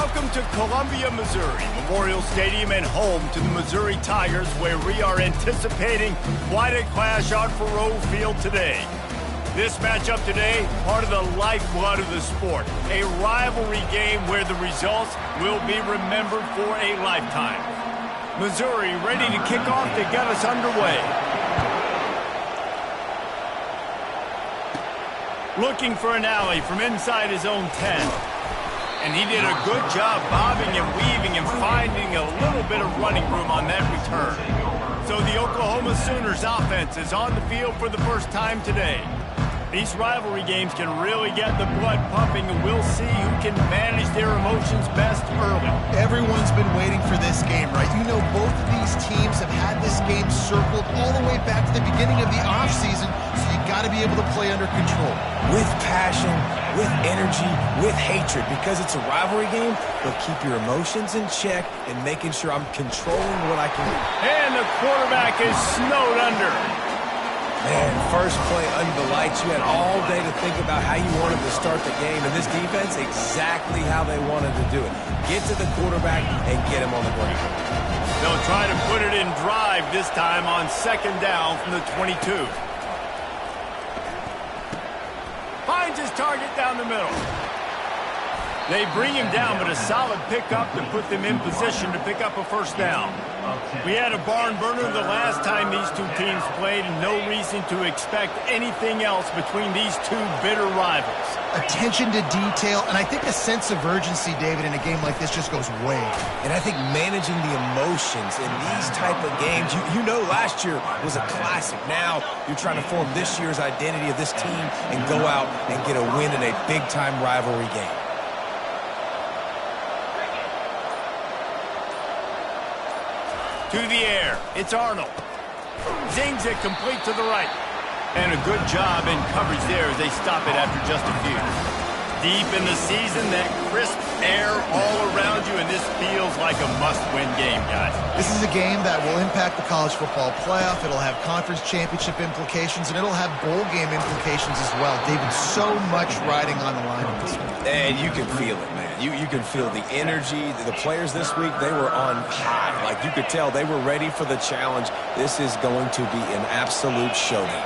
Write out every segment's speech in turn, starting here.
Welcome to Columbia, Missouri, Memorial Stadium and home to the Missouri Tigers, where we are anticipating quite a clash on Faurot Field today. This matchup today, part of the lifeblood of the sport, a rivalry game where the results will be remembered for a lifetime. Missouri ready to kick off to get us underway. Looking for an alley from inside his own 10. And he did a good job bobbing and weaving and finding a little bit of running room on that return. So the Oklahoma Sooners offense is on the field for the first time today. These rivalry games can really get the blood pumping, and we'll see who can manage their emotions best early. Everyone's been waiting for this game, right? You know, both of these teams have had this game circled all the way back to the beginning of the offseason, so you got to be able to play under control. With passion, with energy, with hatred, because it's a rivalry game, but keep your emotions in check and making sure I'm controlling what I can do. And the quarterback is snowed under. Man, first play under the lights, you had all day to think about how you wanted to start the game, and this defense, exactly how they wanted to do it. Get to the quarterback and get him on the ground. They'll try to put it in drive this time on second down from the 22. Finds his target down the middle. They bring him down, but a solid pickup to put them in position to pick up a first down. We had a barn burner the last time these two teams played, and no reason to expect anything else between these two bitter rivals. Attention to detail, and I think a sense of urgency, David, in a game like this just goes way. And I think managing the emotions in these type of games, you know last year was a classic. Now you're trying to form this year's identity of this team and go out and get a win in a big-time rivalry game. To the air, it's Arnold. Zings it complete to the right. And a good job in coverage there as they stop it after just a few. Deep in the season, that crisp air all around you, and this feels like a must-win game, guys. This is a game that will impact the college football playoff. It'll have conference championship implications, and it'll have bowl game implications as well. David, so much riding on the line on this one. And you can feel it, man. You can feel the energy. The players this week, they were on high. Like, you could tell they were ready for the challenge. This is going to be an absolute showdown.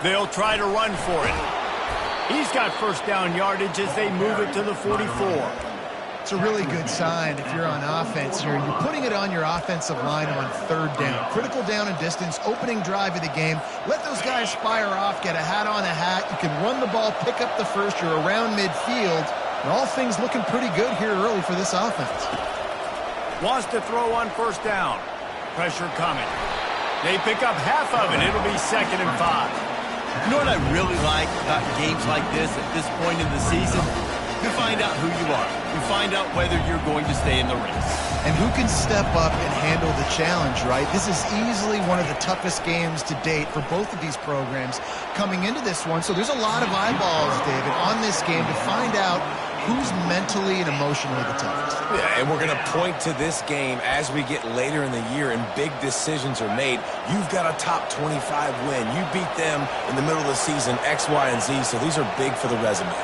They'll try to run for it. He's got first down yardage as they move it to the 44. It's a really good sign if you're on offense here. You're putting it on your offensive line on third down. Critical down and distance, opening drive of the game. Let those guys fire off, get a hat on a hat. You can run the ball, pick up the first. You're around midfield. And all things looking pretty good here early for this offense. Wants to throw on first down. Pressure coming. They pick up half of it. It'll be 2nd and 5. You know what I really like about games like this at this point in the season? You find out who you are. You find out whether you're going to stay in the race. And who can step up and handle the challenge, right? This is easily one of the toughest games to date for both of these programs coming into this one. So there's a lot of eyeballs, David, on this game to find out who's mentally and emotionally the toughest. Yeah, and we're going to point to this game as we get later in the year and big decisions are made. You've got a top 25 win. You beat them in the middle of the season, X, Y, and Z, so these are big for the resume.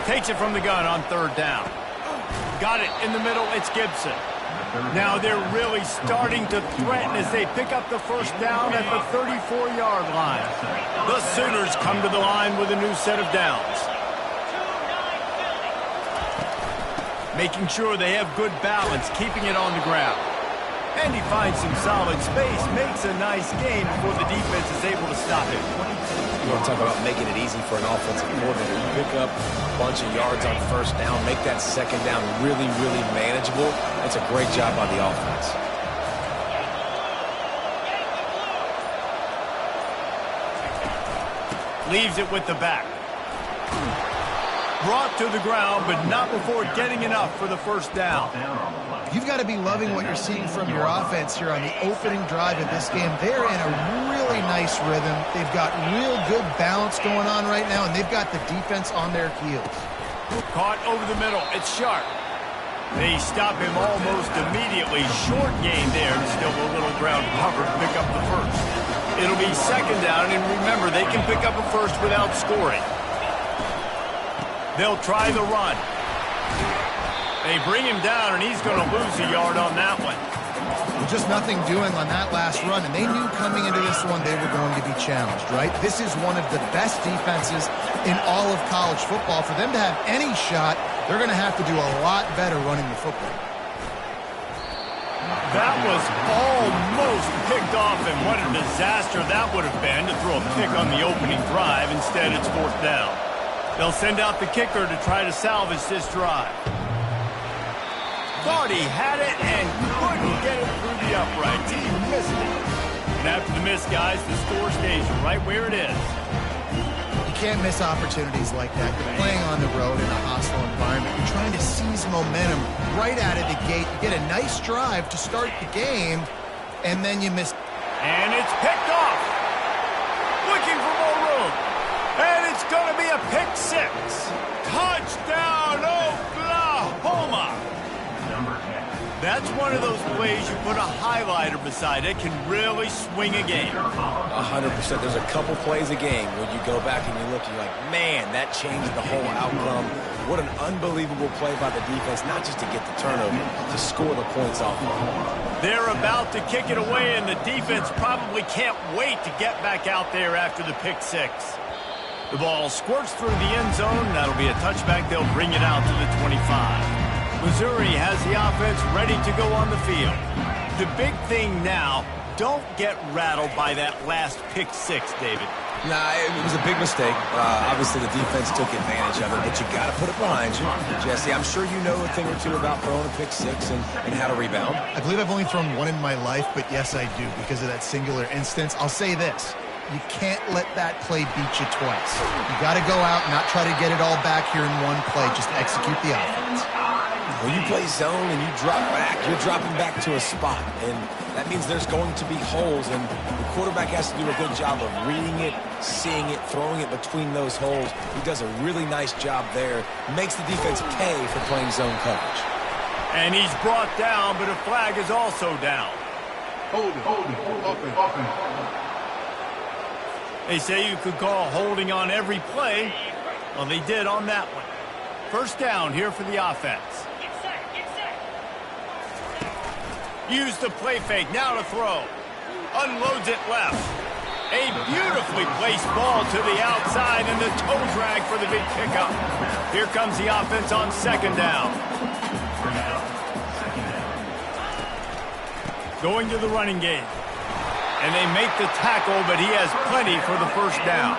Takes it from the gun on third down. Got it in the middle. It's Gibson. Now they're really starting to threaten as they pick up the first down at the 34-yard line. The Sooners come to the line with a new set of downs. Making sure they have good balance, keeping it on the ground. And he finds some solid space, makes a nice gain before the defense is able to stop it. You want to talk about making it easy for an offensive coordinator. You pick up a bunch of yards on first down, make that second down really, really manageable. That's a great job by the offense. Leaves it with the back. Brought to the ground, but not before getting enough for the first down. You've got to be loving what you're seeing from your offense here on the opening drive of this game. They're in a really nice rhythm. They've got real good balance going on right now, and they've got the defense on their heels. Caught over the middle. It's Sharp. They stop him almost immediately. Short gain there, and still a little ground cover to pick up the first. It'll be second down, and remember, they can pick up a first without scoring. They'll try the run. They bring him down, and he's going to lose a yard on that one. Just nothing doing on that last run, and they knew coming into this one they were going to be challenged, right? This is one of the best defenses in all of college football. For them to have any shot, they're going to have to do a lot better running the football. That was almost picked off, and what a disaster that would have been to throw a pick on the opening drive. Instead, it's 4th down. They'll send out the kicker to try to salvage this drive. Thought he had it and couldn't get it through the uprights. He missed it. And after the miss, guys, the score stays right where it is. You can't miss opportunities like that. You're playing on the road in a hostile environment. You're trying to seize momentum right out of the gate. You get a nice drive to start the game, and then you miss. And it's picked off. Looking for more room. And it's going to be a pick 6. Touchdown, Oklahoma. That's one of those plays you put a highlighter beside it, can really swing a game. 100%. There's a couple plays a game where you go back and you look and you're like, man, that changed the whole outcome. What an unbelievable play by the defense, not just to get the turnover, to score the points off of. They're about to kick it away, and the defense probably can't wait to get back out there after the pick 6. The ball squirts through the end zone. That'll be a touchback. They'll bring it out to the 25. Missouri has the offense ready to go on the field. The big thing now, don't get rattled by that last pick 6, David. Nah, it was a big mistake. Obviously, the defense took advantage of it, but you got to put it behind you. Jesse, I'm sure you know a thing or two about throwing a pick 6 and how to rebound. I believe I've only thrown one in my life, but yes, I do, because of that singular instance. I'll say this. You can't let that play beat you twice. You got to go out and not try to get it all back here in one play. Just execute the offense. When you play zone and you drop back, you're dropping back to a spot. And that means there's going to be holes, and the quarterback has to do a good job of reading it, seeing it, throwing it between those holes. He does a really nice job there. Makes the defense pay for playing zone coverage. And he's brought down, but a flag is also down. Hold it. They say you could call holding on every play. Well, they did on that one. 1st down here for the offense. Use the play fake, now to throw. Unloads it left. A beautifully placed ball to the outside, and the toe drag for the big pickup. Here comes the offense on 2nd down. Going to the running game. And they make the tackle, but he has plenty for the 1st down.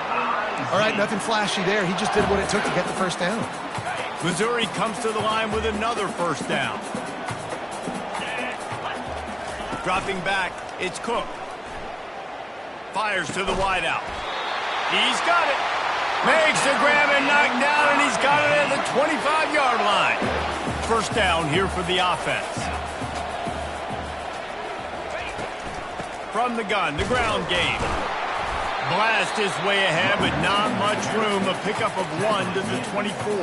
All right, nothing flashy there. He just did what it took to get the 1st down. Missouri comes to the line with another 1st down. Dropping back, it's Cook. Fires to the wideout. He's got it. Makes the grab and knock down, and he's got it at the 25-yard line. 1st down here for the offense. From the gun, the ground game. Blast his way ahead, but not much room. A pickup of 1 to the 24.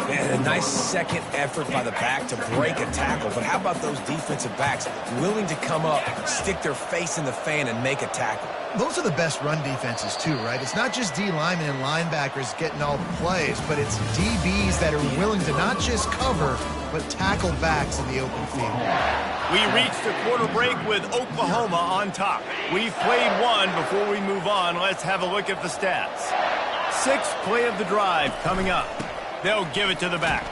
Man, a nice second effort by the back to break a tackle. But how about those defensive backs willing to come up, stick their face in the fan, and make a tackle? Those are the best run defenses, too, right? It's not just D linemen and linebackers getting all the plays, but it's DBs that are willing to not just cover, but tackle backs in the open field. We reached the quarter break with Oklahoma on top. We've played one. Before we move on, let's have a look at the stats. 6th play of the drive coming up. They'll give it to the back.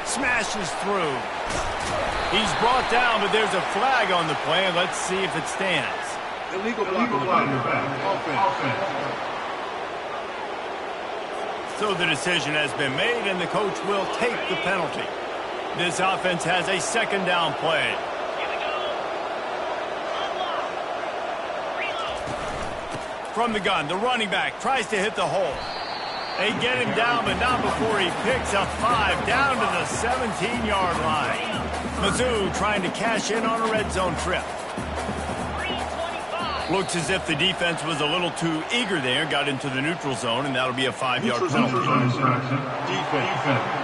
Smashes through. He's brought down, but there's a flag on the play, and let's see if it stands. Illegal flag. Offense. So the decision has been made, and the coach will take the penalty. This offense has a 2nd down play. From the gun, the running back tries to hit the hole. They get him down, but not before he picks up 5 down to the 17-yard line. Mizzou trying to cash in on a red zone trip. Looks as if the defense was a little too eager there, got into the neutral zone, and that'll be a 5-yard penalty. Defense.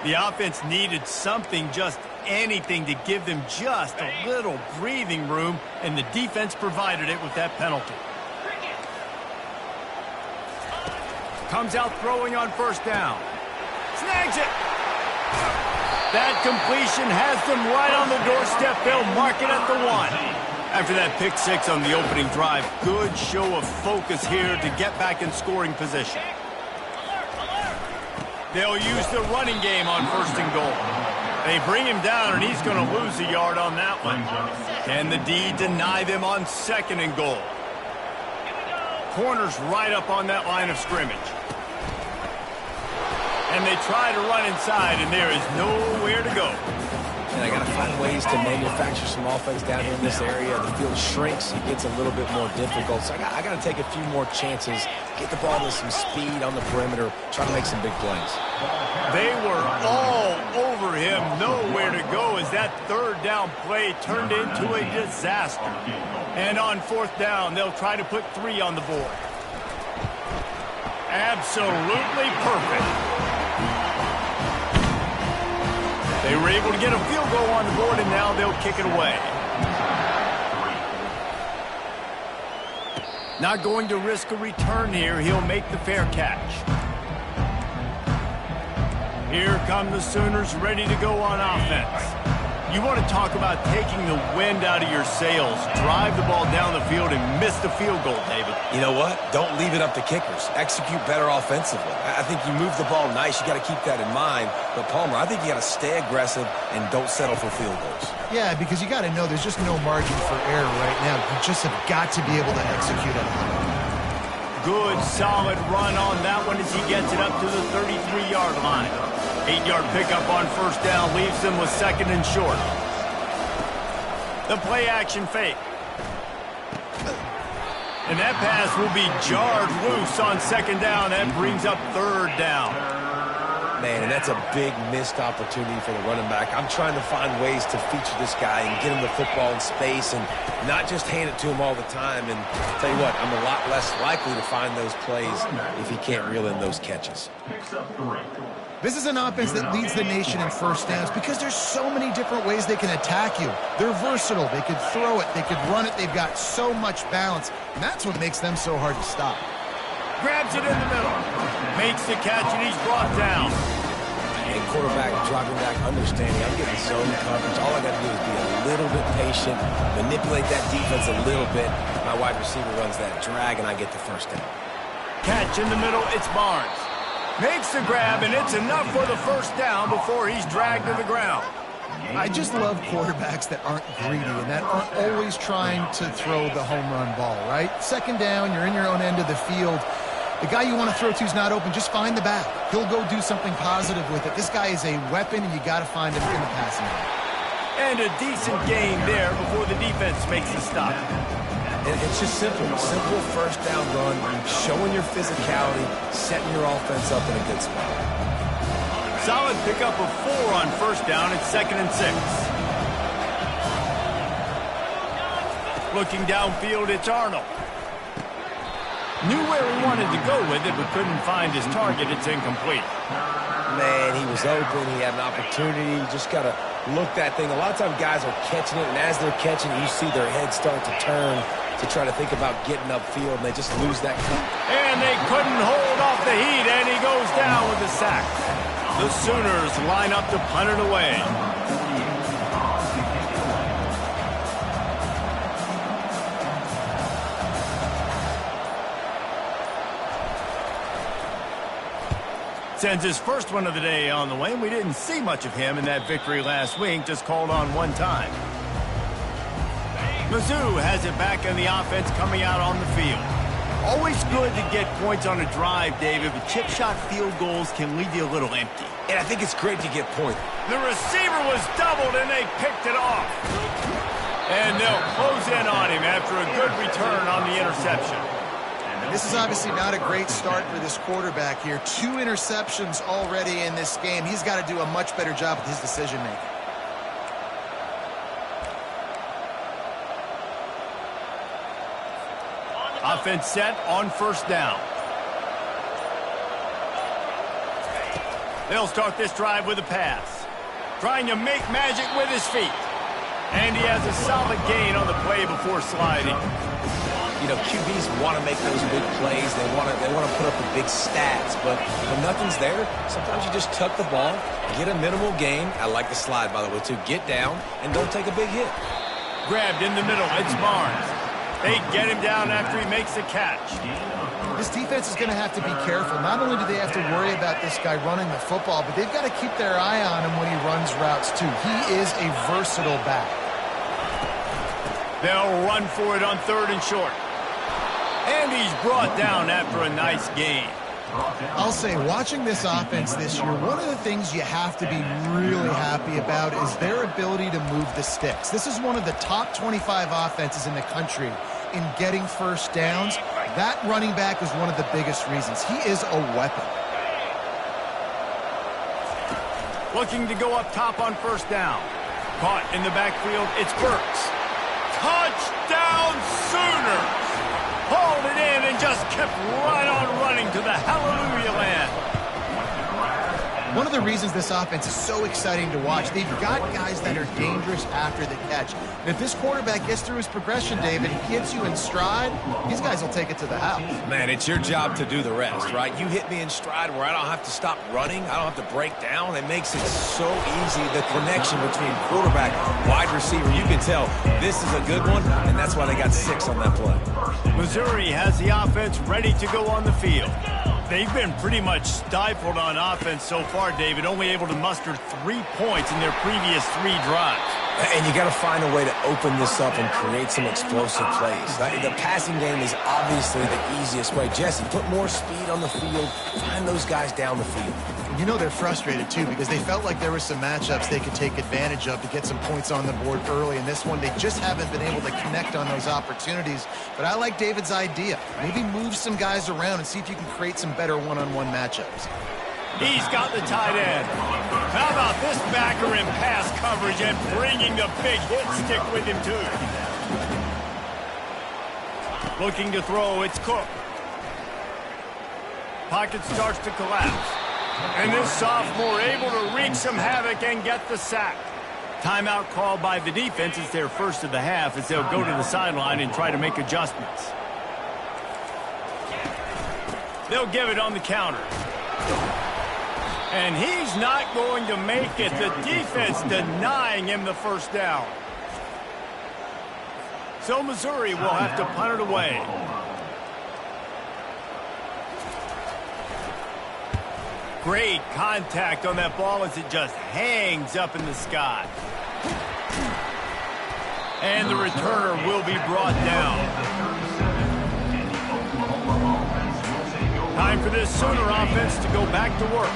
The offense needed something, just anything, to give them just a little breathing room, and the defense provided it with that penalty. comes out throwing on first down. Snags it. That completion has them right on the doorstep. They'll mark it at the 1. After that pick 6 on the opening drive, good show of focus here to get back in scoring position. They'll use the running game on first and goal. They bring him down, and he's going to lose a yard on that one. Can the D deny them on second and goal? Corner's right up on that line of scrimmage. And they try to run inside, and there is nowhere to go. And I got to find ways to manufacture some offense down here in this area. The field shrinks. It gets a little bit more difficult. So I got to take a few more chances, get the ball with some speed on the perimeter, try to make some big plays. They were all over him. Nowhere to go as that third down play turned into a disaster. And on fourth down, they'll try to put 3 on the board. Absolutely perfect. They were able to get a field goal on the board, and now they'll kick it away. Not going to risk a return here. He'll make the fair catch. Here come the Sooners ready to go on offense. You want to talk about taking the wind out of your sails. Drive the ball down the field and miss the field goal, David. You know what? Don't leave it up to kickers. Execute better offensively. I think you move the ball nice. You got to keep that in mind. But, Palmer, I think you got to stay aggressive and don't settle for field goals. Yeah, because you got to know there's just no margin for error right now. You just have got to be able to execute it. Good, solid run on that one as he gets it up to the 33-yard line. 8-yard pickup on first down leaves them with second and short. The play-action fake. And that pass will be jarred loose on second down. That brings up third down. Man, and that's a big missed opportunity for the running back. I'm trying to find ways to feature this guy and get him the football in space and not just hand it to him all the time. And I'll tell you what, I'm a lot less likely to find those plays if he can't reel in those catches. This is an offense that leads the nation in first downs because there's so many different ways they can attack you. They're versatile. They could throw it. They could run it. They've got so much balance. And that's what makes them so hard to stop. Grabs it in the middle. Makes the catch, and he's brought down. And quarterback, dropping back, understanding. I'm getting zone coverage. All I got to do is be a little bit patient, manipulate that defense a little bit. My wide receiver runs that drag, and I get the first down. Catch in the middle. It's Barnes. Makes the grab, and it's enough for the first down before he's dragged to the ground. I just love quarterbacks that aren't greedy and that aren't always trying to throw the home run ball, right? Second down, you're in your own end of the field. The guy you want to throw to is not open. Just find the back. He'll go do something positive with it. This guy is a weapon, and you got to find him in the passing game. And a decent gain there before the defense makes the stop. And it's just simple. Simple first down run, showing your physicality, setting your offense up in a good spot. Solid pickup of 4 on first down. It's 2nd and 6. Looking downfield, it's Arnold. Knew where he wanted to go with it, but couldn't find his target. It's incomplete. Man, he was open. He had an opportunity. You just got to look that thing. A lot of times guys are catching it, and as they're catching it, you see their head start to turn to try to think about getting upfield, and they just lose that. And they couldn't hold off the heat, and he goes down with the sack. The Sooners line up to punt it away. Sends his first one of the day on the way, and we didn't see much of him in that victory last week, just called on one time. Mizzou has it back in the offense coming out on the field. Always good to get points on a drive, David, but chip shot field goals can leave you a little empty. And I think it's great to get points. The receiver was doubled, and they picked it off. And they'll close in on him after a good return on the interception. This is obviously not a great start for this quarterback here. 2 interceptions already in this game. He's got to do a much better job with his decision-making. Offense set on first down. They'll start this drive with a pass. Trying to make magic with his feet. And he has a solid gain on the play before sliding. You know, QBs want to make those big plays. They want to put up the big stats. But when nothing's there, sometimes you just tuck the ball, get a minimal gain. I like the slide, by the way, too. Get down and don't take a big hit. Grabbed in the middle. It's Barnes. They get him down after he makes the catch. This defense is going to have to be careful. Not only do they have to worry about this guy running the football, but they've got to keep their eye on him when he runs routes, too. He is a versatile back. They'll run for it on 3rd and short. And he's brought down after a nice gain. I'll say, watching this offense this year, one of the things you have to be really happy about is their ability to move the sticks. This is one of the top 25 offenses in the country in getting first downs. That running back is one of the biggest reasons. He is a weapon. Looking to go up top on 1st down. Caught in the backfield, it's Burks. Touchdown Sooners! Hauled it in and just kept right on running to the hallelujah land. One of the reasons this offense is so exciting to watch, they've got guys that are dangerous after the catch. And if this quarterback gets through his progression, David, and gets you in stride, these guys will take it to the house. Man, it's your job to do the rest, right? You hit me in stride where I don't have to stop running. I don't have to break down. It makes it so easy, the connection between quarterback and wide receiver. You can tell this is a good one, and that's why they got 6 on that play. Missouri has the offense ready to go on the field. They've been pretty much stifled on offense so far, David, only able to muster 3 points in their previous 3 drives. And you got to find a way to open this up and create some explosive plays. The passing game is obviously the easiest way. Jesse, put more speed on the field. Find those guys down the field. You know they're frustrated, too, because they felt like there were some matchups they could take advantage of to get some points on the board early. In this one, they just haven't been able to connect on those opportunities. But I like David's idea. Maybe move some guys around and see if you can create some better one-on-one matchups. He's got the tight end. How about this backer in pass coverage and bringing the big hit stick with him, too. Looking to throw, it's Cook. Pocket starts to collapse. And this sophomore able to wreak some havoc and get the sack. Timeout called by the defense. It's their first of the half as they'll go to the sideline and try to make adjustments. They'll give it on the counter. And he's not going to make it. The defense denying him the 1st down. So Missouri will have to punt it away. Great contact on that ball as it just hangs up in the sky. And the returner will be brought down. Time for this Sooner offense to go back to work.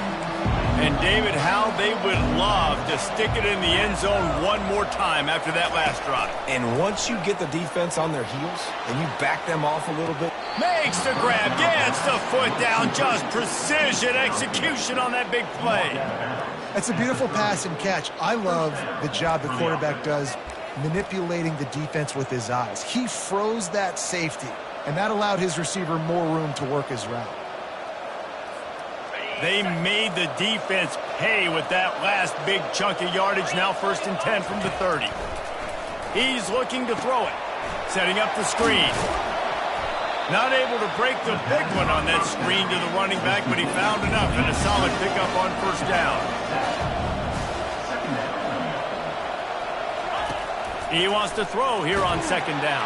And David, how they would love to stick it in the end zone one more time after that last drive. And once you get the defense on their heels and you back them off a little bit. Makes the grab, gets the foot down, just precision execution on that big play. That's a beautiful pass and catch. I love the job the quarterback does manipulating the defense with his eyes. He froze that safety, and that allowed his receiver more room to work his route. They made the defense pay with that last big chunk of yardage. Now 1st and 10 from the 30. He's looking to throw it. Setting up the screen. Not able to break the big one on that screen to the running back, but he found enough and a solid pickup on 1st down. He wants to throw here on 2nd down.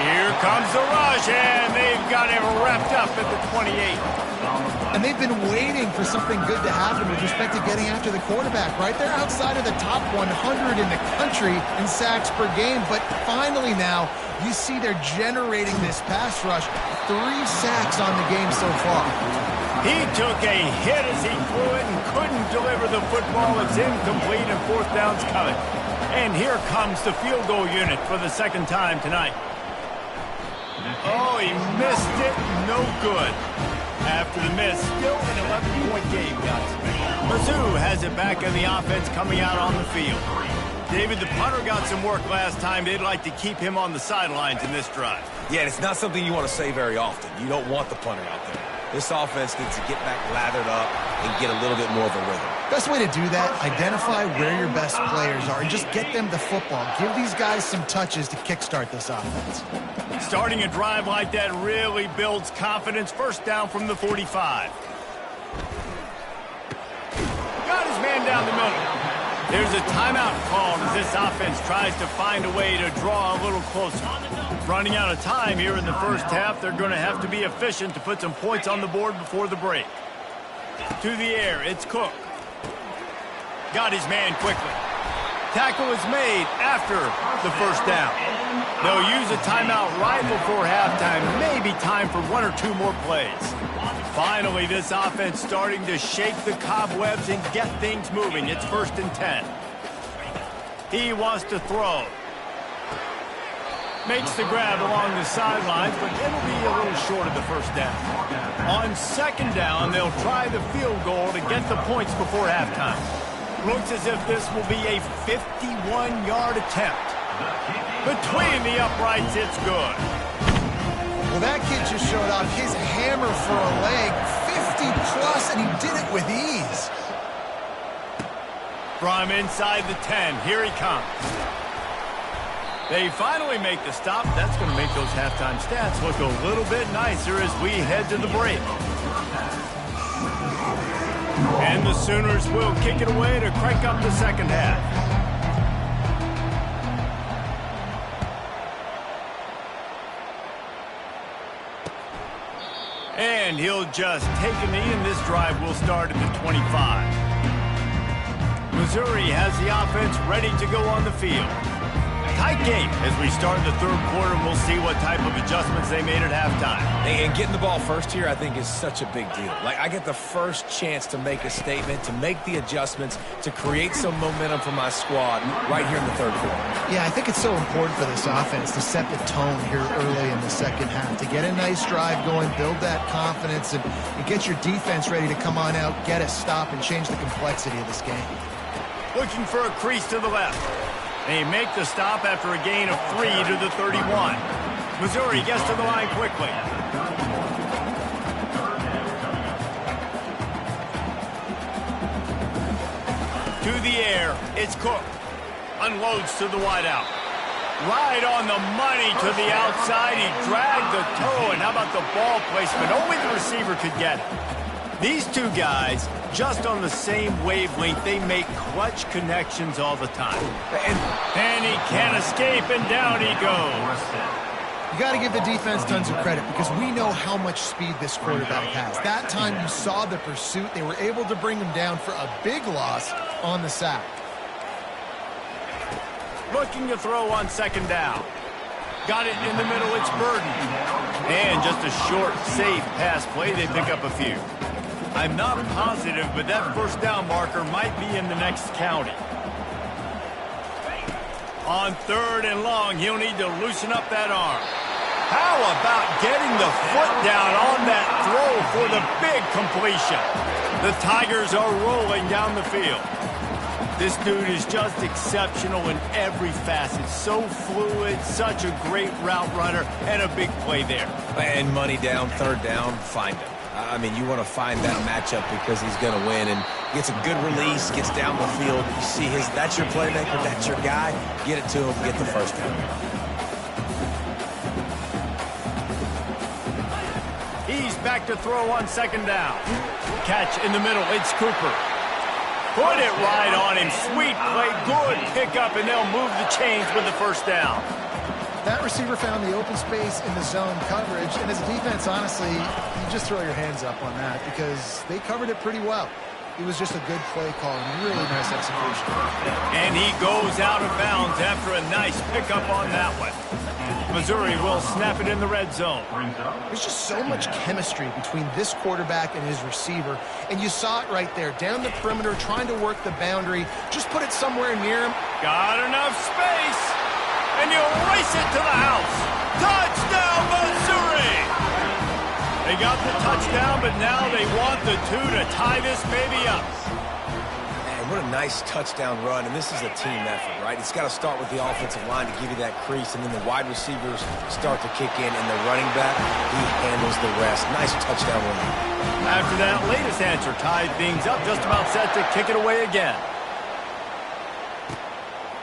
Here comes the rush, and they've got him wrapped up at the 28. And they've been waiting for something good to happen with respect to getting after the quarterback, right? They're outside of the top 100 in the country in sacks per game, but finally now you see they're generating this pass rush. 3 sacks on the game so far. He took a hit as he threw it and couldn't deliver the football. It's incomplete and 4th down's coming. And here comes the field goal unit for the 2nd time tonight. Oh, he missed it. No good. After the miss, still an 11-point game, guys. Mizzou has it back in the offense coming out on the field. David, the punter got some work last time. They'd like to keep him on the sidelines in this drive. Yeah, it's not something you want to say very often. You don't want the punter out there. This offense needs to get back lathered up and get a little bit more of a rhythm. Best way to do that, identify where your best players are and just get them the football. Give these guys some touches to kickstart this offense. Starting a drive like that really builds confidence. First down from the 45. Got his man down the middle. There's a timeout called as this offense tries to find a way to draw a little closer. Running out of time here in the first half, they're going to have to be efficient to put some points on the board before the break. To the air, it's Cook. Got his man quickly. Tackle is made after the first down. They'll use a timeout right before halftime. Maybe time for one or two more plays. Finally, this offense starting to shake the cobwebs and get things moving. It's 1st and 10. He wants to throw. Makes the grab along the sidelines, but it'll be a little short of the first down. On 2nd down, they'll try the field goal to get the points before halftime. Looks as if this will be a 51-yard attempt. Between the uprights, it's good. Well, that kid just showed off his hammer for a leg, 50-plus, and he did it with ease. From inside the 10, here he comes. They finally make the stop. That's going to make those halftime stats look a little bit nicer as we head to the break. And the Sooners will kick it away to crank up the second half. And he'll just take a knee, and this drive will start at the 25. Missouri has the offense ready to go on the field. Tight game as we start the third quarter, and we'll see what type of adjustments they made at halftime. And getting the ball first here, I think, is such a big deal. Like, I get the first chance to make a statement, to make the adjustments, to create some momentum for my squad right here in the third quarter. Yeah, I think it's so important for this offense to set the tone here early in the second half, to get a nice drive going, build that confidence, and get your defense ready to come on out, get a stop, and change the complexity of this game. Looking for a crease to the left. They make the stop after a gain of 3 to the 31. Missouri gets to the line quickly. To the air, it's Cook. Unloads to the wideout. Right on the money to the outside. He dragged the toe, and how about the ball placement? Only the receiver could get it. These two guys, just on the same wavelength, they make clutch connections all the time. And he can't escape, and down he goes. You got to give the defense tons of credit because we know how much speed this quarterback has. That time you saw the pursuit. They were able to bring him down for a big loss on the sack. Looking to throw on 2nd down. Got it in the middle, it's Burden. And just a short, safe pass play, they pick up a few. I'm not positive, but that first down marker might be in the next county. On 3rd and long, he'll need to loosen up that arm. How about getting the foot down on that throw for the big completion? The Tigers are rolling down the field. This dude is just exceptional in every facet. So fluid, such a great route runner, and a big play there. And money down, 3rd down, find him. I mean, you want to find that matchup because he's going to win, and gets a good release, gets down the field. You see that's your playmaker, that's your guy. Get it to him, get the first down. He's back to throw on 2nd down. Catch in the middle, it's Cooper. Put it right on him. Sweet play, good pickup, and they'll move the chains with the first down. That receiver found the open space in the zone coverage, and as a defense, honestly, you just throw your hands up on that because they covered it pretty well. It was just a good play call and really nice execution. And he goes out of bounds after a nice pickup on that one. Missouri will snap it in the red zone. There's just so much chemistry between this quarterback and his receiver, and you saw it right there, down the perimeter, trying to work the boundary. Just put it somewhere near him. Got enough space, and you'll race it to the house. Touchdown, Missouri! They got the touchdown, but now they want the 2 to tie this baby up. what a nice touchdown run, and this is a team effort, right? It's got to start with the offensive line to give you that crease, and then the wide receivers start to kick in, and the running back, he handles the rest. Nice touchdown run. After that latest answer tied things up, just about set to kick it away again.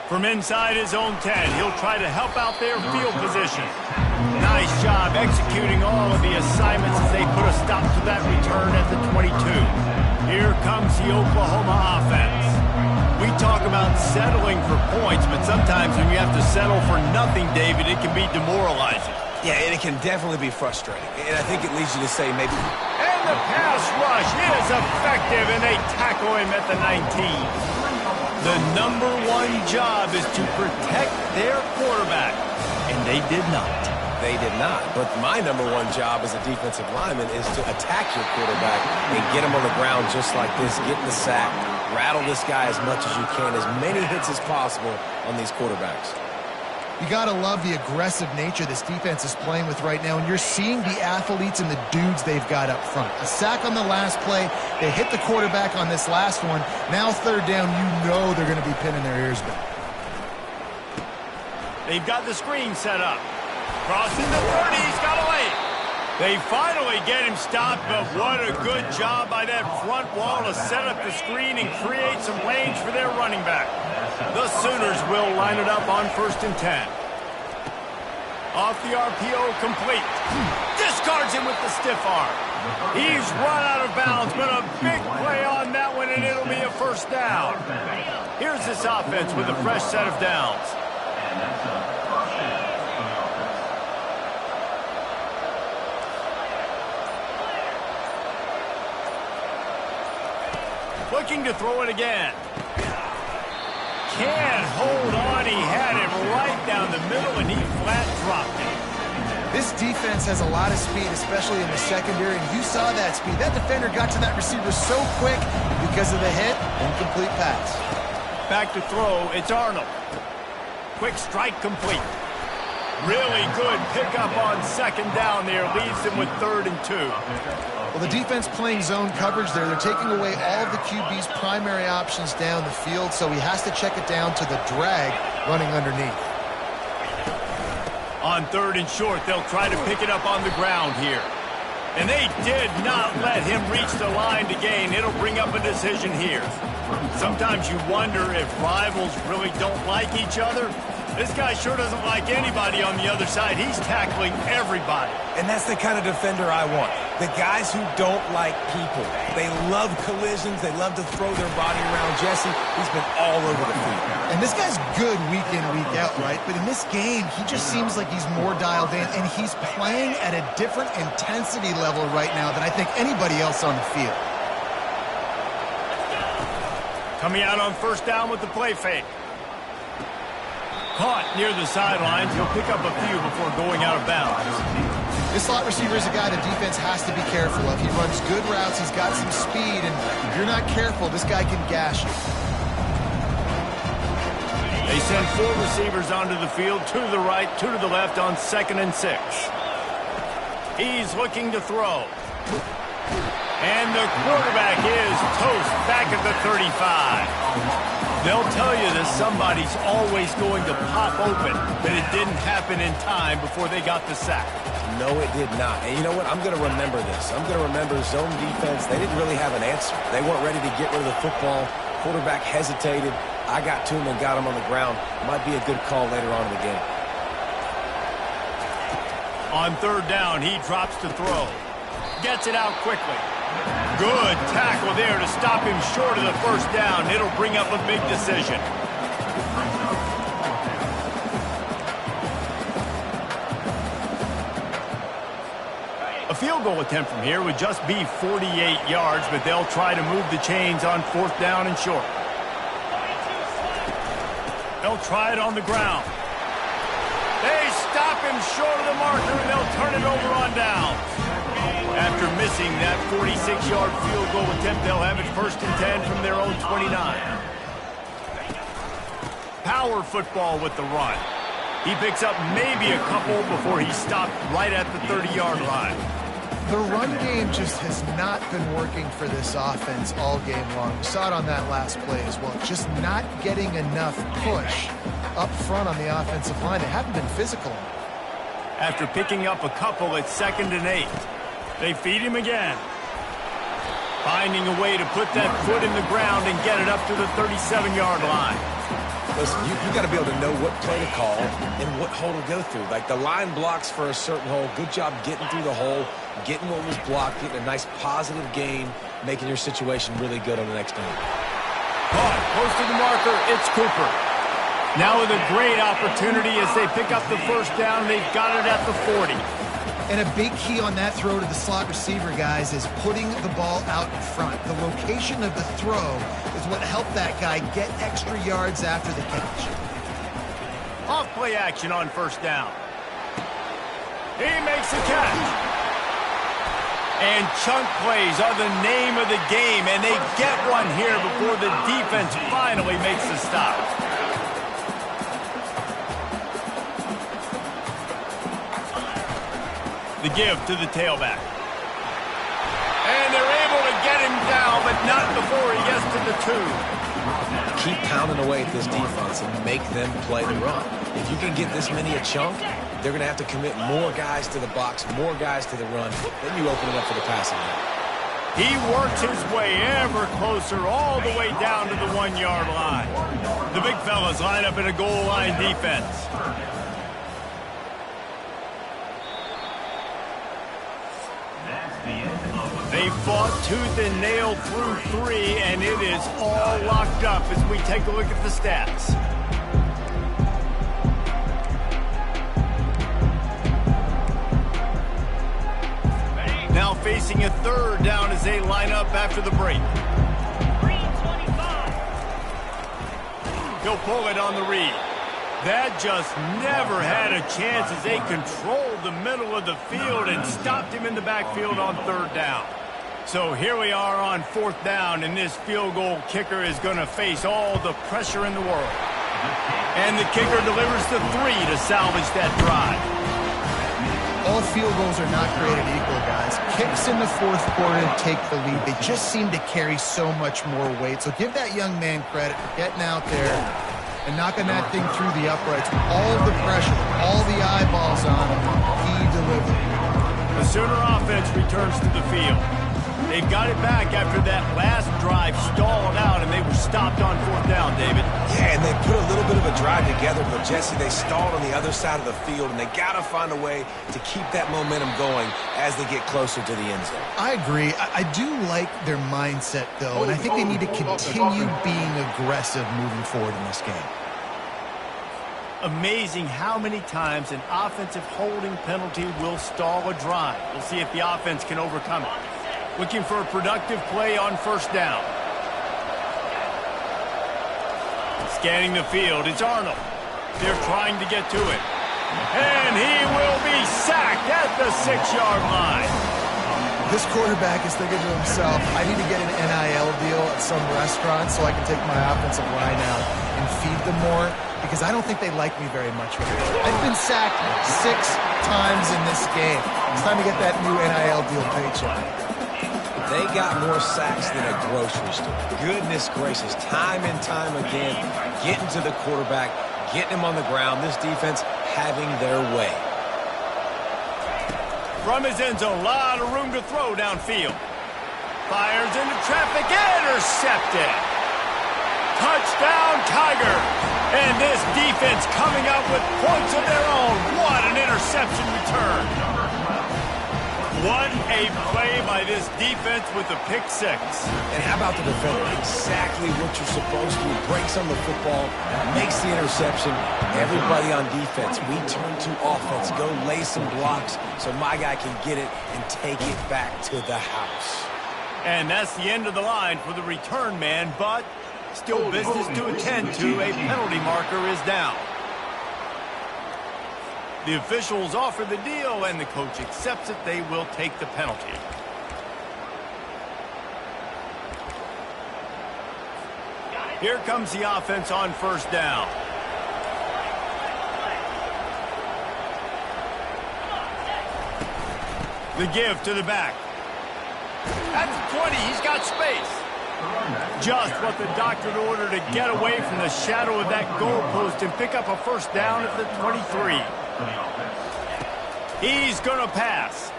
From inside his own 10, he'll try to help out their field position. Nice job executing all of the assignments as they put a stop to that return at the 22. Here comes the Oklahoma offense. We talk about settling for points, but sometimes when you have to settle for nothing, David, it can be demoralizing. Yeah, and it can definitely be frustrating. And I think it leads you to say maybe... And the pass rush is effective, and they tackle him at the 19. The number one job is to protect their quarterback, and they did not. They did not. But my number one job as a defensive lineman is to attack your quarterback and get him on the ground just like this, get the sack, rattle this guy as much as you can, as many hits as possible on these quarterbacks. You got to love the aggressive nature this defense is playing with right now, and you're seeing the athletes and the dudes they've got up front. A sack on the last play. They hit the quarterback on this last one. Now third down, you know they're going to be pinning their ears back. They've got the screen set up. Crossing the 30, he's got away. They finally get him stopped, but what a good job by that front wall to set up the screen and create some lanes for their running back. The Sooners will line it up on 1st and 10. Off the RPO, complete. Discards him with the stiff arm. He's run out of bounds, but a big play on that one, and it'll be a first down. Here's this offense with a fresh set of downs. Looking to throw it again. Can't hold on. He had him right down the middle, and he flat dropped it. This defense has a lot of speed, especially in the secondary, and you saw that speed. That defender got to that receiver so quick because of the hit. Incomplete pass. Back to throw. It's Arnold. Quick strike complete. Really good pickup on 2nd down there. Leaves them with 3rd and 2. Well, the defense playing zone coverage there. They're taking away all of the QB's primary options down the field, so he has to check it down to the drag running underneath. On 3rd and short, they'll try to pick it up on the ground here. And they did not let him reach the line to gain. It'll bring up a decision here. Sometimes you wonder if rivals really don't like each other. This guy sure doesn't like anybody on the other side. He's tackling everybody. And that's the kind of defender I want. The guys who don't like people. They love collisions. They love to throw their body around. Jesse, he's been all over the field. And this guy's good week in, week out, right? But in this game, he just seems like he's more dialed in, and he's playing at a different intensity level right now than I think anybody else on the field. Coming out on 1st down with the play fake. Caught near the sidelines. He'll pick up a few before going out of bounds. This slot receiver is a guy the defense has to be careful of. He runs good routes. He's got some speed, and if you're not careful, this guy can gash you. They send 4 receivers onto the field, 2 to the right, 2 to the left on 2nd and 6. He's looking to throw. And the quarterback is toast back at the 35. They'll tell you that somebody's always going to pop open, but it didn't happen in time before they got the sack. No, it did not. And you know what? I'm going to remember this. I'm going to remember zone defense. They didn't really have an answer. They weren't ready to get rid of the football. Quarterback hesitated. I got to him and got him on the ground. Might be a good call later on in the game. On 3rd down, he drops to throw. Gets it out quickly. Good tackle there to stop him short of the 1st down. It'll bring up a big decision. A field goal attempt from here would just be 48 yards, but they'll try to move the chains on 4th down and short. They'll try it on the ground. They stop him short of the marker, and they'll turn it over on downs. After missing that 46-yard field goal attempt, they'll have it 1st and 10 from their own 29. Power football with the run. He picks up maybe a couple before he's stopped right at the 30-yard line. The run game just has not been working for this offense all game long. We saw it on that last play as well. Just not getting enough push up front on the offensive line. They haven't been physical. After picking up a couple at 2nd and 8, they feed him again. Finding a way to put that foot in the ground and get it up to the 37-yard line. Listen, you got to be able to know what play to call and what hole to go through. Like the line blocks for a certain hole. Good job getting through the hole, getting what was blocked, getting a nice positive gain, making your situation really good on the next down. Caught, close to the marker, it's Cooper. Now with a great opportunity as they pick up the first down, they've got it at the 40. And a big key on that throw to the slot receiver, guys, is putting the ball out in front. The location of the throw is what helped that guy get extra yards after the catch. Off play action on first down. He makes the catch. And chunk plays are the name of the game, and they get one here before the defense finally makes the stop. The give to the tailback. And they're able to get him down, but not before he gets to the 2. Keep pounding away at this defense and make them play the run. If you can get this many a chunk, they're going to have to commit more guys to the box, more guys to the run. Then you open it up for the passing game. He works his way ever closer all the way down to the 1-yard line. The big fellas line up in a goal line defense. They fought tooth and nail through 3, and it is all locked up as we take a look at the stats. Now facing a 3rd down as they line up after the break. He'll pull it on the read. That just never had a chance as they controlled the middle of the field and stopped him in the backfield on 3rd down. So here we are on 4th down, and this field goal kicker is going to face all the pressure in the world. And the kicker delivers the 3 to salvage that drive. All field goals are not created equal, guys. Kicks in the 4th quarter take the lead. They just seem to carry so much more weight. So give that young man credit for getting out there and knocking that thing through the uprights with all the pressure, all the eyeballs on him. He delivered. The Sooner offense returns to the field. They've got it back after that last drive stalled out, and they were stopped on 4th down, David. Yeah, and they put a little bit of a drive together, but Jesse, they stalled on the other side of the field, and they got to find a way to keep that momentum going as they get closer to the end zone. I agree. I do like their mindset, though, and I think they need to continue being aggressive moving forward in this game. Amazing how many times an offensive holding penalty will stall a drive. We'll see if the offense can overcome it. Looking for a productive play on 1st down. Scanning the field, it's Arnold. They're trying to get to it. And he will be sacked at the 6-yard line. This quarterback is thinking to himself, I need to get an NIL deal at some restaurant so I can take my offensive line out and feed them more, because I don't think they like me very much right now. I've been sacked 6 times in this game. It's time to get that new NIL deal paycheck. They got more sacks than a grocery store. Goodness gracious, time and time again, getting to the quarterback, getting him on the ground. This defense having their way. From his end zone, a lot of room to throw downfield. Fires into traffic, intercepted. Touchdown, Tigers. And this defense coming up with points of their own. What an interception return. What a play by this defense with a pick-6. And how about the defender? Exactly what you're supposed to. Breaks on the football, makes the interception. Everybody on defense, we turn to offense. Go lay some blocks so my guy can get it and take it back to the house. And that's the end of the line for the return man, but still business to attend to. A penalty marker is down. The officials offer the deal, and the coach accepts it. They will take the penalty. Here comes the offense on 1st down. The give to the back. At the 20, he's got space. Just what the doctor ordered to get away from the shadow of that goalpost and pick up a first down at the 23. He's going to pass.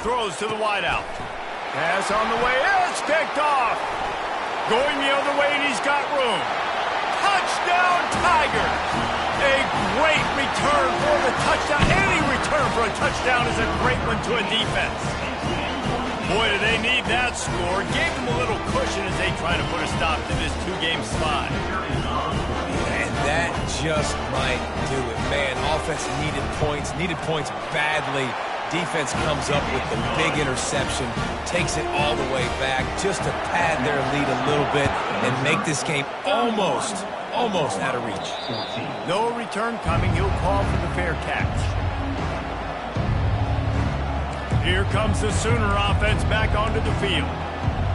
Throws to the wideout. Pass on the way. It's picked off. Going the other way, and he's got room. Touchdown, Tigers! A great return for the touchdown. Any return for a touchdown is a great one to a defense. Boy, do they need that score. Gave them a little cushion as they try to put a stop to this two-game slide. And that just might do it. Man, offense needed points badly. Defense comes up with the big interception, takes it all the way back just to pad their lead a little bit and make this game almost out of reach. No return coming. He'll call for the fair catch. Here comes the Sooner offense back onto the field.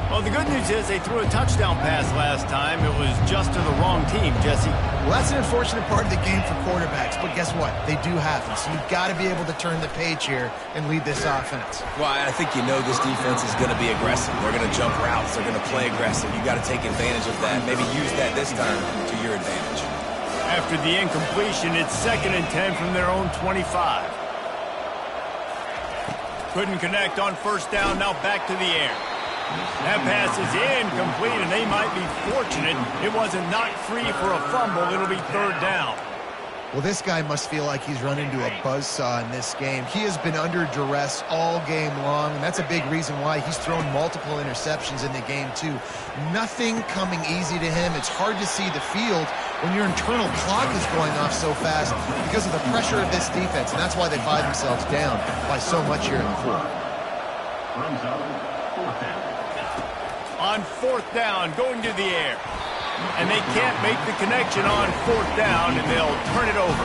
Well, the good news is they threw a touchdown pass last time. It was just to the wrong team, Jesse. Well, that's an unfortunate part of the game for quarterbacks, but guess what? They do happen, so you've got to be able to turn the page here and lead this offense. Well, I think you know this defense is going to be aggressive. They're going to jump routes. They're going to play aggressive. You got to take advantage of that. Maybe use that this time to your advantage. After the incompletion, it's 2nd and 10 from their own 25. Couldn't connect on first down, now back to the air. That pass is incomplete, and they might be fortunate it wasn't knocked free for a fumble. It'll be 3rd down. Well, this guy must feel like he's run into a buzzsaw in this game. He has been under duress all game long, and that's a big reason why he's thrown multiple interceptions in the game, too. Nothing coming easy to him. It's hard to see the field when your internal clock is going off so fast because of the pressure of this defense, and that's why they find themselves down by so much here in the 4th. On 4th down, going to the air. And they can't make the connection on 4th down, and they'll turn it over.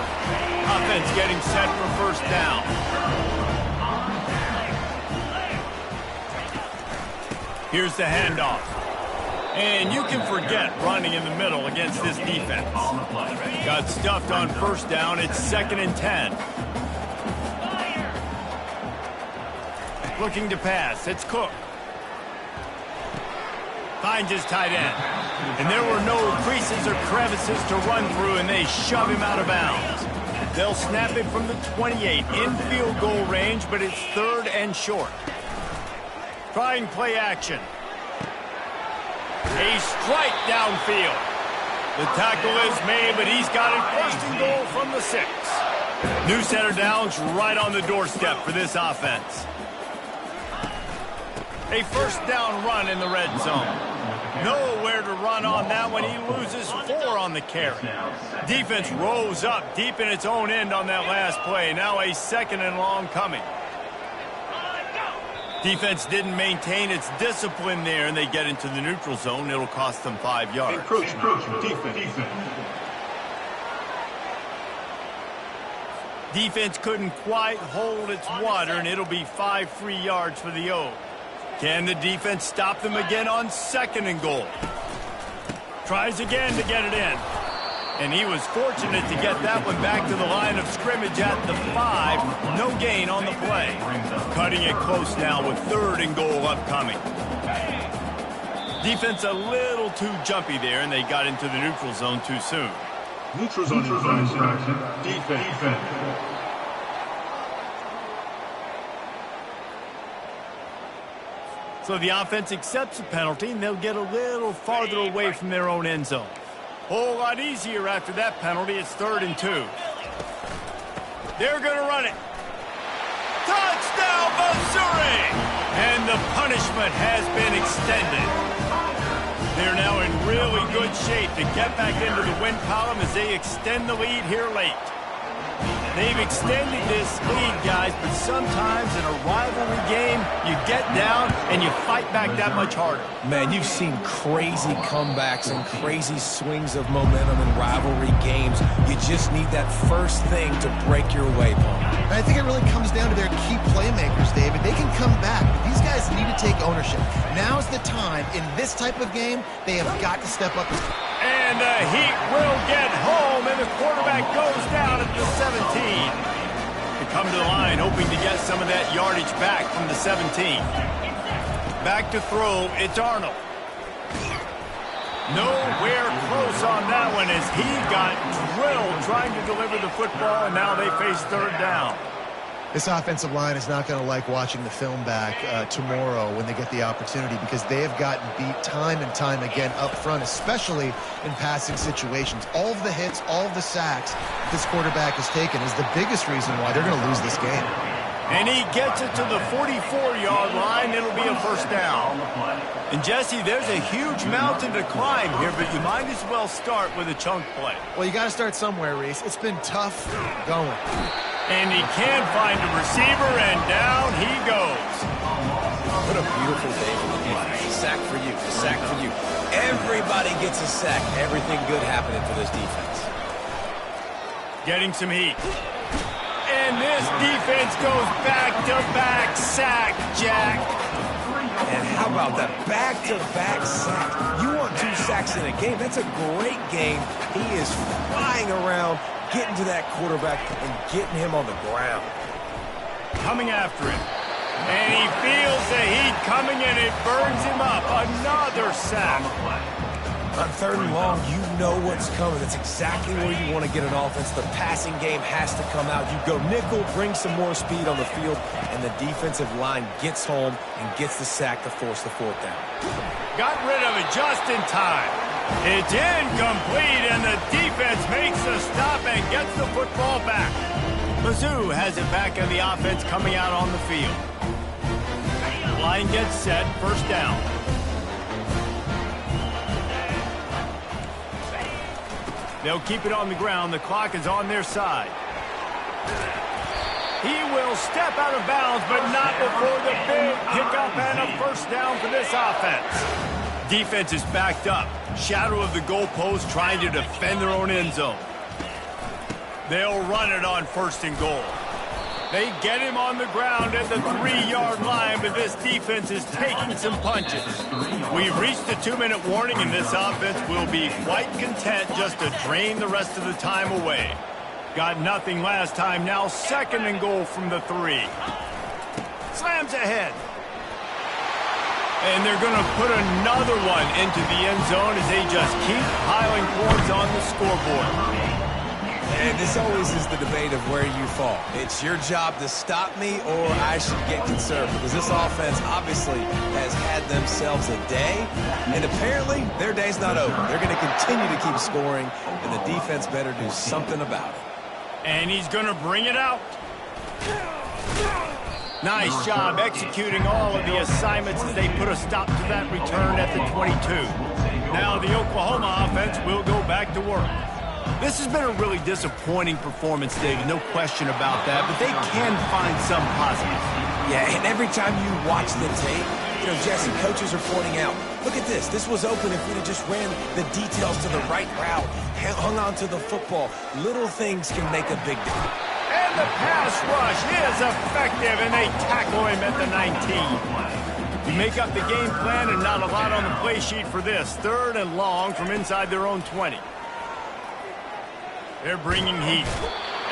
Offense getting set for first down. Here's the handoff. And you can forget running in the middle against this defense. Got stuffed on first down. It's 2nd and 10. Looking to pass. It's Cook. Finds his tight end. And there were no creases or crevices to run through, and they shove him out of bounds. They'll snap it from the 28 in field goal range, but it's 3rd and short. Trying play action. A strike downfield. The tackle is made, but he's got it 1st and goal from the 6. New center downs right on the doorstep for this offense. A first down run in the red zone. Nowhere to run on that one. He loses 4 on the carry. Defense rose up deep in its own end on that last play. Now a 2nd and long coming. Defense didn't maintain its discipline there, and they get into the neutral zone. It'll cost them 5 yards. Defense. Defense couldn't quite hold its water, and it'll be 5 free yards for the O's. Can the defense stop them again on 2nd and goal? Tries again to get it in. And he was fortunate to get that one back to the line of scrimmage at the 5. No gain on the play. Cutting it close now with 3rd and goal upcoming. Defense a little too jumpy there, and they got into the neutral zone too soon. Neutral zone infraction. Defense. So the offense accepts the penalty, and they'll get a little farther away from their own end zone. Whole lot easier after that penalty. It's 3rd and 2. They're going to run it. Touchdown, Missouri! And the punishment has been extended. They're now in really good shape to get back into the win column as they extend the lead here late. They've extended this lead, guys, but sometimes in a rivalry game, you get down and you fight back that much harder. Man, you've seen crazy comebacks and crazy swings of momentum in rivalry games. You just need that first thing to break your way, Paul. I think it really comes down to their key playmakers, David. They can come back, but these guys need to take ownership. Now's the time. In this type of game, they have got to step up. And the Heat will get home, and the quarterback goes down at the 17. The come to the line, hoping to get some of that yardage back from the 17. Back to throw, it's Arnold. Nowhere close on that one as he got drilled trying to deliver the football, and now they face third down. This offensive line is not going to like watching the film back tomorrow when they get the opportunity, because they have gotten beat time and time again up front, especially in passing situations. All of the hits, all of the sacks this quarterback has taken is the biggest reason why they're going to lose this game. And he gets it to the 44-yard line. It'll be a first down. And, Jesse, there's a huge mountain to climb here, but you might as well start with a chunk play. Well, you got to start somewhere, Reese. It's been tough going. And he can find a receiver, and down he goes. What a beautiful day for the defense. A sack for you, a sack for you. Everybody gets a sack. Everything good happening for this defense. Getting some heat. And this defense goes back-to-back sack, Jack. And how about that back-to-back sack? You want 2 sacks in a game. That's a great game. He is flying around, getting to that quarterback and getting him on the ground. Coming after him. And he feels the heat coming, and it burns him up. Another sack. On third and long, you know what's coming. That's exactly where you want to get an offense. The passing game has to come out. You go nickel, bring some more speed on the field, and the defensive line gets home and gets the sack to force the fourth down. Got rid of it just in time. It's incomplete, and the defense makes the stop and gets the football back. Mizzou has it back on the offense coming out on the field. Line gets set, first down. They'll keep it on the ground. The clock is on their side. He will step out of bounds, but not before the big pickup and a first down for this offense. Defense is backed up. Shadow of the goalpost trying to defend their own end zone. They'll run it on first and goal. They get him on the ground at the 3-yard line, but this defense is taking some punches. We've reached the 2-minute warning, and this offense will be quite content just to drain the rest of the time away. Got nothing last time, now second and goal from the 3. Slams ahead. And they're going to put another one into the end zone as they just keep piling points on the scoreboard. And this always is the debate of where you fall. It's your job to stop me, or I should get conservative, because this offense obviously has had themselves a day, and apparently their day's not over. They're going to continue to keep scoring, and the defense better do something about it. And he's going to bring it out. Nice job executing all of the assignments as they put a stop to that return at the 22. Now the Oklahoma offense will go back to work. This has been a really disappointing performance, David, no question about that, but they can find some positives. Yeah, and every time you watch the tape, Jesse, coaches are pointing out, look at this. This was open if we'd have just ran the details to the right route, hung on to the football. Little things can make a big difference. And the pass rush is effective, and they tackle him at the 19. You make up the game plan and not a lot on the play sheet for this. Third and long from inside their own 20. They're bringing heat.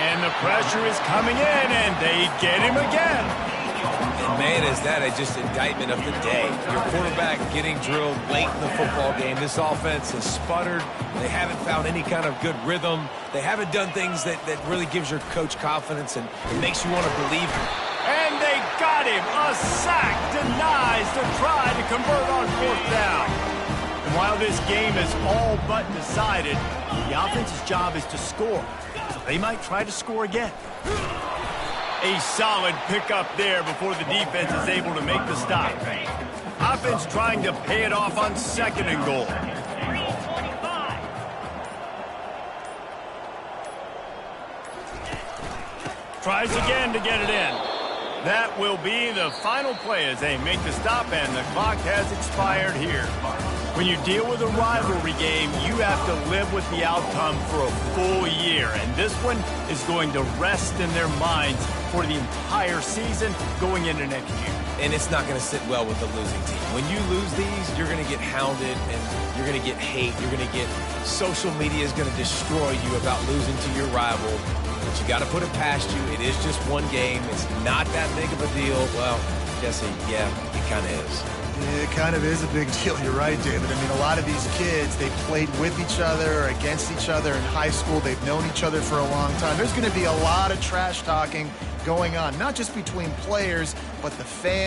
And the pressure is coming in, and they get him again. And man, is that just indictment of the day. Your quarterback getting drilled late in the football game. This offense has sputtered. They haven't found any kind of good rhythm. They haven't done things that really gives your coach confidence and it makes you want to believe it. And they got him. A sack denies to try to convert on fourth down. And while this game is all but decided, the offense's job is to score. So they might try to score again. A solid pickup there before the defense is able to make the stop. Offense trying to pay it off on second and goal. Tries again to get it in. That will be the final play as they make the stop, and the clock has expired here. When you deal with a rivalry game, you have to live with the outcome for a full year, and this one is going to rest in their minds for the entire season going into next year. and it's not going to sit well with the losing team. When you lose these, you're going to get hounded, and you're going to get hate. You're going to get social media is going to destroy you about losing to your rival. But you got to put it past you. It is just one game. It's not that big of a deal. Well, Jesse, yeah, it kind of is. It kind of is a big deal. You're right, David. I mean, a lot of these kids, they played with each other or against each other in high school. They've known each other for a long time. There's going to be a lot of trash talking going on, not just between players, but the fans.